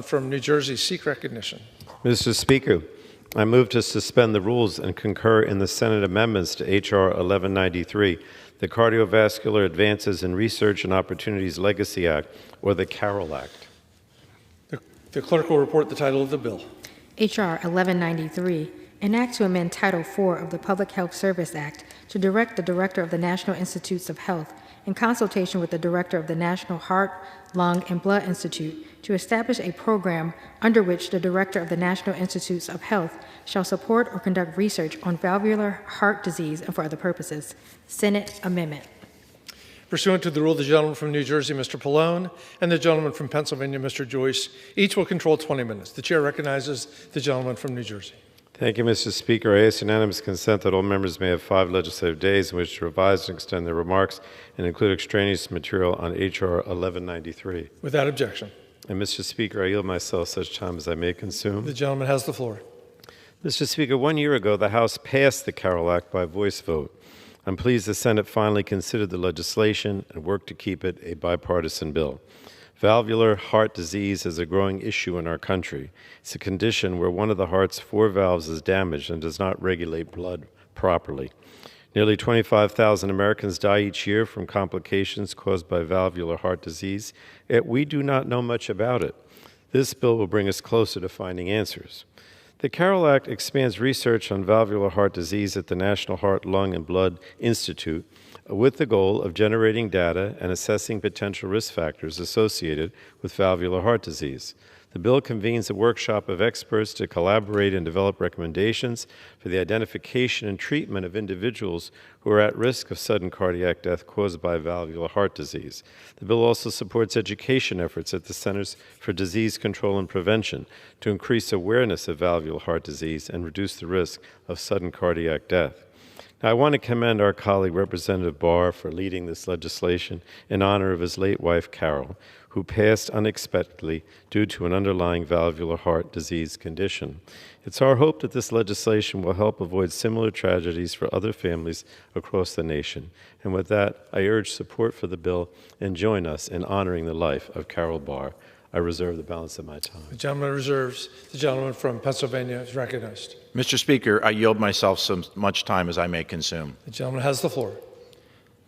From New Jersey seek recognition. Mr. Speaker, I move to suspend the rules and concur in the Senate amendments to H.R. 1193, the Cardiovascular Advances in Research and Opportunities Legacy Act, or the Carroll Act. The clerk will report the title of the bill. H.R. 1193, an act to amend Title IV of the Public Health Service Act to direct the Director of the National Institutes of Health, in consultation with the Director of the National Heart, Lung, and Blood Institute, to establish a program under which the Director of the National Institutes of Health shall support or conduct research on valvular heart disease and for other purposes. Senate amendment. Pursuant to the rule, the gentleman from New Jersey, Mr. Pallone, and the gentleman from Pennsylvania, Mr. Joyce, each will control 20 minutes. The chair recognizes the gentleman from New Jersey. Thank you, Mr. Speaker. I ask unanimous consent that all members may have 5 legislative days in which to revise and extend their remarks and include extraneous material on H.R. 1193. Without objection. And, Mr. Speaker, I yield myself such time as I may consume. The gentleman has the floor. Mr. Speaker, 1 year ago, the House passed the Carroll Act by voice vote. I'm pleased the Senate finally considered the legislation and worked to keep it a bipartisan bill. Valvular heart disease is a growing issue in our country. It's a condition where one of the heart's 4 valves is damaged and does not regulate blood properly. Nearly 25,000 Americans die each year from complications caused by valvular heart disease, yet we do not know much about it. This bill will bring us closer to finding answers. The Carroll Act expands research on valvular heart disease at the National Heart, Lung, and Blood Institute with the goal of generating data and assessing potential risk factors associated with valvular heart disease. The bill convenes a workshop of experts to collaborate and develop recommendations for the identification and treatment of individuals who are at risk of sudden cardiac death caused by valvular heart disease. The bill also supports education efforts at the Centers for Disease Control and Prevention to increase awareness of valvular heart disease and reduce the risk of sudden cardiac death. Now, I want to commend our colleague, Representative Barr, for leading this legislation in honor of his late wife, Carol, who passed unexpectedly due to an underlying valvular heart disease condition. It's our hope that this legislation will help avoid similar tragedies for other families across the nation. And with that, I urge support for the bill and join us in honoring the life of Carol Barr. I reserve the balance of my time. The gentleman reserves. The gentleman from Pennsylvania is recognized. Mr. Speaker, I yield myself so much time as I may consume. The gentleman has the floor.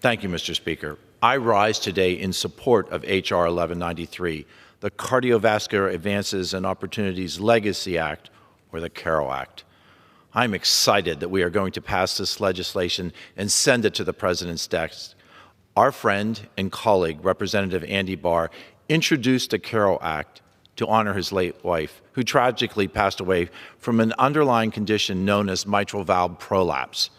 Thank you, Mr. Speaker. I rise today in support of H.R. 1193, the Cardiovascular Advances and Opportunities Legacy Act, or the Carroll Act. I'm excited that we are going to pass this legislation and send it to the President's desk. Our friend and colleague, Representative Andy Barr, introduced the Carroll Act to honor his late wife, who tragically passed away from an underlying condition known as mitral valve prolapse.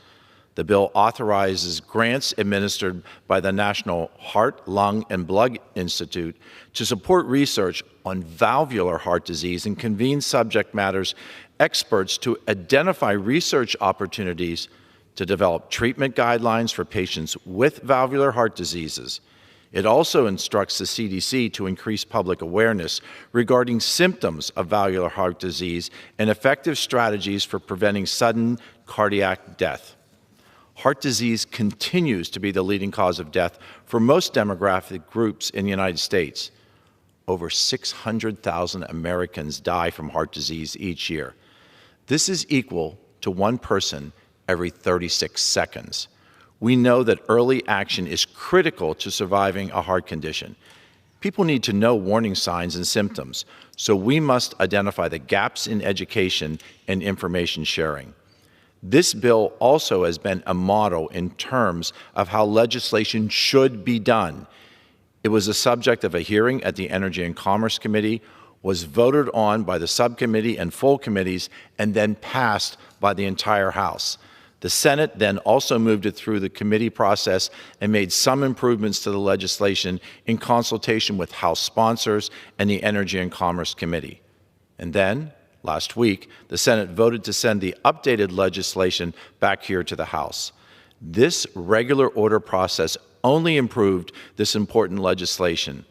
The bill authorizes grants administered by the National Heart, Lung, and Blood Institute to support research on valvular heart disease and convenes subject matters experts to identify research opportunities to develop treatment guidelines for patients with valvular heart diseases. It also instructs the CDC to increase public awareness regarding symptoms of valvular heart disease and effective strategies for preventing sudden cardiac death. Heart disease continues to be the leading cause of death for most demographic groups in the United States. Over 600,000 Americans die from heart disease each year. This is equal to 1 person every 36 seconds. We know that early action is critical to surviving a heart condition. People need to know warning signs and symptoms, so we must identify the gaps in education and information sharing. This bill also has been a model in terms of how legislation should be done. It was the subject of a hearing at the Energy and Commerce Committee, was voted on by the subcommittee and full committees, and then passed by the entire House. The Senate then also moved it through the committee process and made some improvements to the legislation in consultation with House sponsors and the Energy and Commerce Committee. And then, last week, the Senate voted to send the updated legislation back here to the House. This regular order process only improved this important legislation,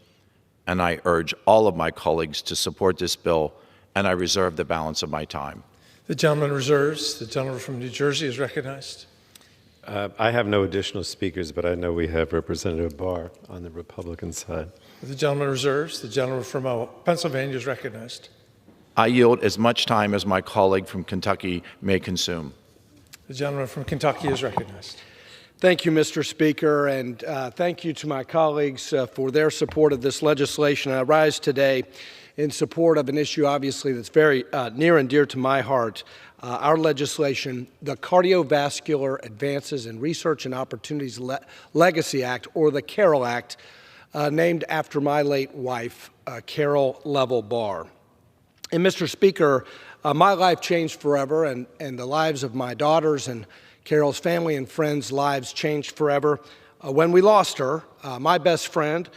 and I urge all of my colleagues to support this bill, and I reserve the balance of my time. The gentleman reserves. The gentleman from New Jersey is recognized. I have no additional speakers, but I know we have Representative Barr on the Republican side. The gentleman reserves. The gentleman from Pennsylvania is recognized. I yield as much time as my colleague from Kentucky may consume. The gentleman from Kentucky is recognized. Thank you, Mr. Speaker, and thank you to my colleagues for their support of this legislation. I rise today in support of an issue, obviously, that's very near and dear to my heart. Our legislation, the Cardiovascular Advances in Research and Opportunities Legacy Act, or the CAROL Act, named after my late wife, Carol Lovell Barr. And Mr. Speaker, my life changed forever, and the lives of my daughters and Carol's family and friends' lives changed forever when we lost her, my best friend,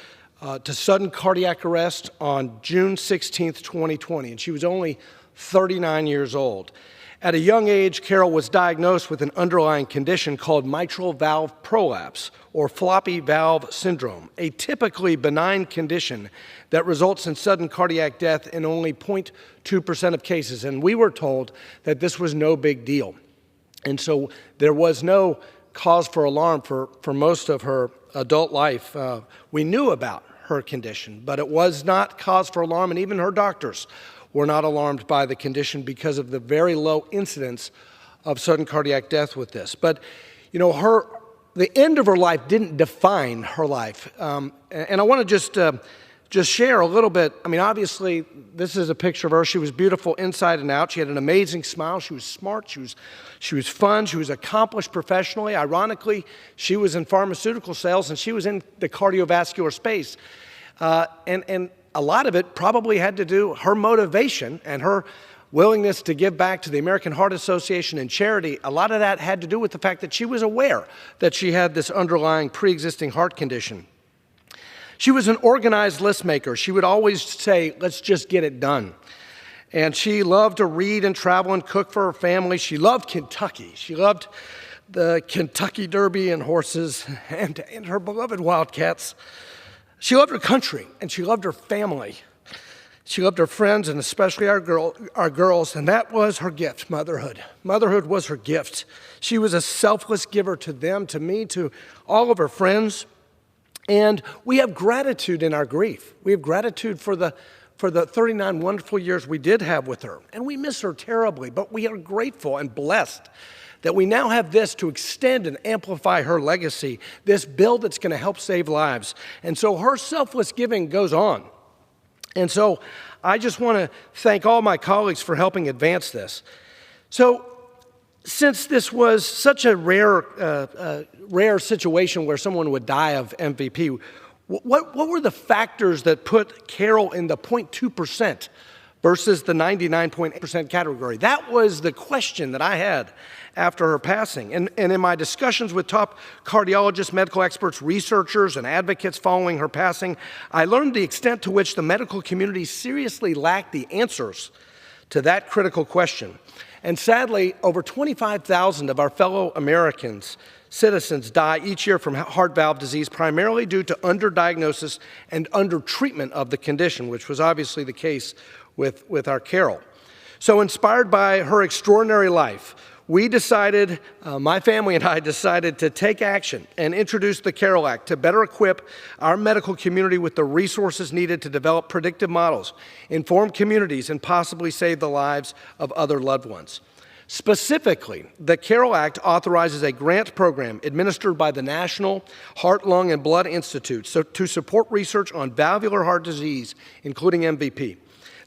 to sudden cardiac arrest on June 16th, 2020, and she was only 39 years old. At a young age, Carol was diagnosed with an underlying condition called mitral valve prolapse, or floppy valve syndrome, a typically benign condition that results in sudden cardiac death in only 0.2% of cases. And we were told that this was no big deal. And so there was no cause for alarm for most of her adult life. We knew about her condition, but it was not cause for alarm, and even her doctors were not alarmed by the condition because of the very low incidence of sudden cardiac death with this. But, you know, the end of her life didn't define her life. And I want to just share a little bit. I mean, obviously, this is a picture of her. She was beautiful inside and out. She had an amazing smile. She was smart. She was fun. She was accomplished professionally. Ironically, she was in pharmaceutical sales, and she was in the cardiovascular space. And a lot of it probably had to do, her motivation and her willingness to give back to the American Heart Association and charity, a lot of that had to do with the fact that she was aware that she had this underlying pre-existing heart condition. She was an organized list maker. She would always say, let's just get it done. And she loved to read and travel and cook for her family. She loved Kentucky. She loved the Kentucky Derby and horses and her beloved Wildcats. She loved her country, and she loved her family. She loved her friends, and especially our girls, and that was her gift, motherhood. Motherhood was her gift. She was a selfless giver to them, to me, to all of her friends. And we have gratitude in our grief. We have gratitude for the 39 wonderful years we did have with her. And we miss her terribly, but we are grateful and blessed that we now have this to extend and amplify her legacy, this bill that's going to help save lives. And so her selfless giving goes on. And so I just want to thank all my colleagues for helping advance this. So since this was such a rare situation where someone would die of MVP, what were the factors that put Carol in the 0.2% versus the 99.8% category? That was the question that I had after her passing. And in my discussions with top cardiologists, medical experts, researchers, and advocates following her passing, I learned the extent to which the medical community seriously lacked the answers to that critical question. And sadly, over 25,000 of our fellow Americans, citizens, die each year from heart valve disease, primarily due to underdiagnosis and undertreatment of the condition, which was obviously the case with our Carol. So inspired by her extraordinary life, we decided, my family and I decided to take action and introduce the CAROL Act to better equip our medical community with the resources needed to develop predictive models, inform communities, and possibly save the lives of other loved ones. Specifically, the CAROL Act authorizes a grant program administered by the National Heart, Lung, and Blood Institute to support research on valvular heart disease, including MVP.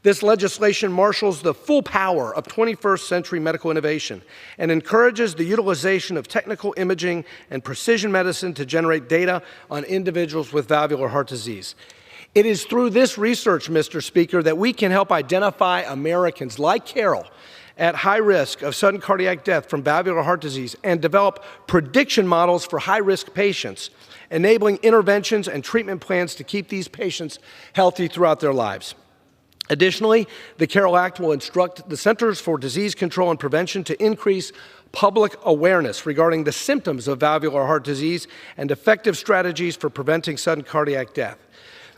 This legislation marshals the full power of 21st century medical innovation and encourages the utilization of technical imaging and precision medicine to generate data on individuals with valvular heart disease. It is through this research, Mr. Speaker, that we can help identify Americans like Carol at high risk of sudden cardiac death from valvular heart disease and develop prediction models for high-risk patients, enabling interventions and treatment plans to keep these patients healthy throughout their lives. Additionally, the CAROL Act will instruct the Centers for Disease Control and Prevention to increase public awareness regarding the symptoms of valvular heart disease and effective strategies for preventing sudden cardiac death.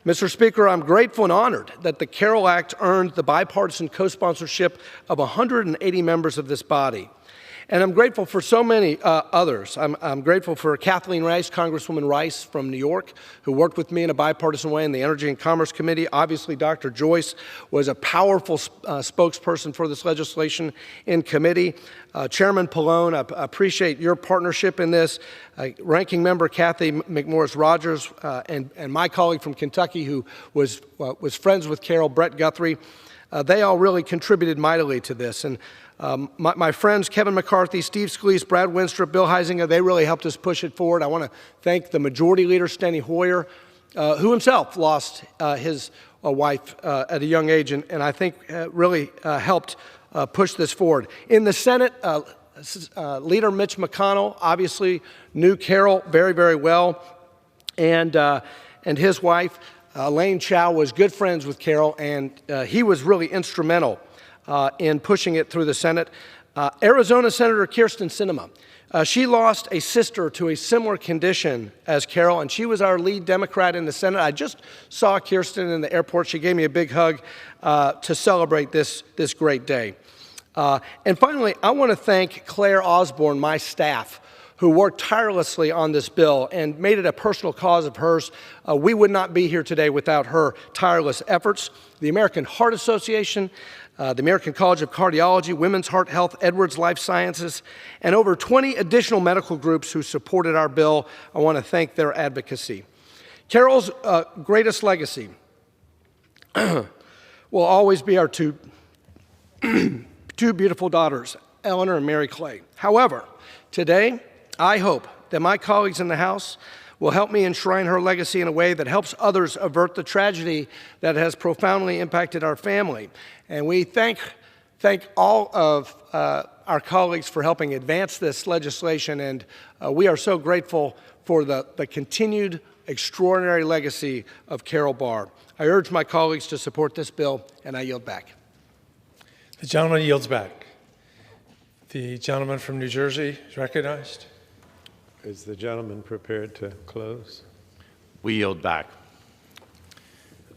Mr. Speaker, I'm grateful and honored that the CAROL Act earned the bipartisan co-sponsorship of 180 members of this body. And I'm grateful for so many others. I'm grateful for Kathleen Rice, Congresswoman Rice from New York, who worked with me in a bipartisan way in the Energy and Commerce Committee. Obviously, Dr. Joyce was a powerful spokesperson for this legislation in committee. Chairman Pallone, I appreciate your partnership in this. Ranking Member Kathy McMorris-Rogers and my colleague from Kentucky who was friends with Carol, Brett Guthrie, they all really contributed mightily to this. And my friends Kevin McCarthy, Steve Scalise, Brad Winstrop, Bill Heisinger, they really helped us push it forward. I want to thank the Majority Leader, Steny Hoyer, who himself lost his wife at a young age, and I think really helped push this forward. In the Senate, Leader Mitch McConnell obviously knew Carol very, very well, and his wife, Elaine Chao, was good friends with Carol, and he was really instrumental in pushing it through the Senate. Arizona Senator Kyrsten Sinema, she lost a sister to a similar condition as Carol, and she was our lead Democrat in the Senate. I just saw Kyrsten in the airport. She gave me a big hug to celebrate this great day. And finally, I want to thank Claire Osborne, my staff, who worked tirelessly on this bill and made it a personal cause of hers. We would not be here today without her tireless efforts. The American Heart Association, the American College of Cardiology, Women's Heart Health, Edwards Life Sciences, and over 20 additional medical groups who supported our bill. I want to thank their advocacy. Carol's greatest legacy will always be our two beautiful daughters, Eleanor and Mary Clay. However, today, I hope that my colleagues in the House will help me enshrine her legacy in a way that helps others avert the tragedy that has profoundly impacted our family. And we thank all of our colleagues for helping advance this legislation, and we are so grateful for the continued extraordinary legacy of Carol Barr. I urge my colleagues to support this bill, and I yield back. The gentleman yields back. The gentleman from New Jersey is recognized. Is the gentleman prepared to close? We yield back.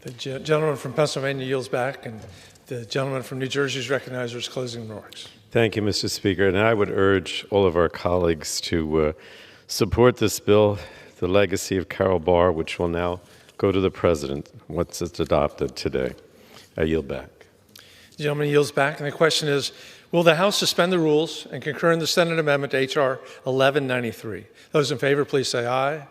The gentleman from Pennsylvania yields back, and the gentleman from New Jersey is recognized for his closing remarks. Thank you, Mr. Speaker. And I would urge all of our colleagues to support this bill, the legacy of Carol Barr, which will now go to the President once it's adopted today. I yield back. The gentleman yields back, and the question is, will the House suspend the rules and concur in the Senate amendment to H.R. 1193? Those in favor, please say aye.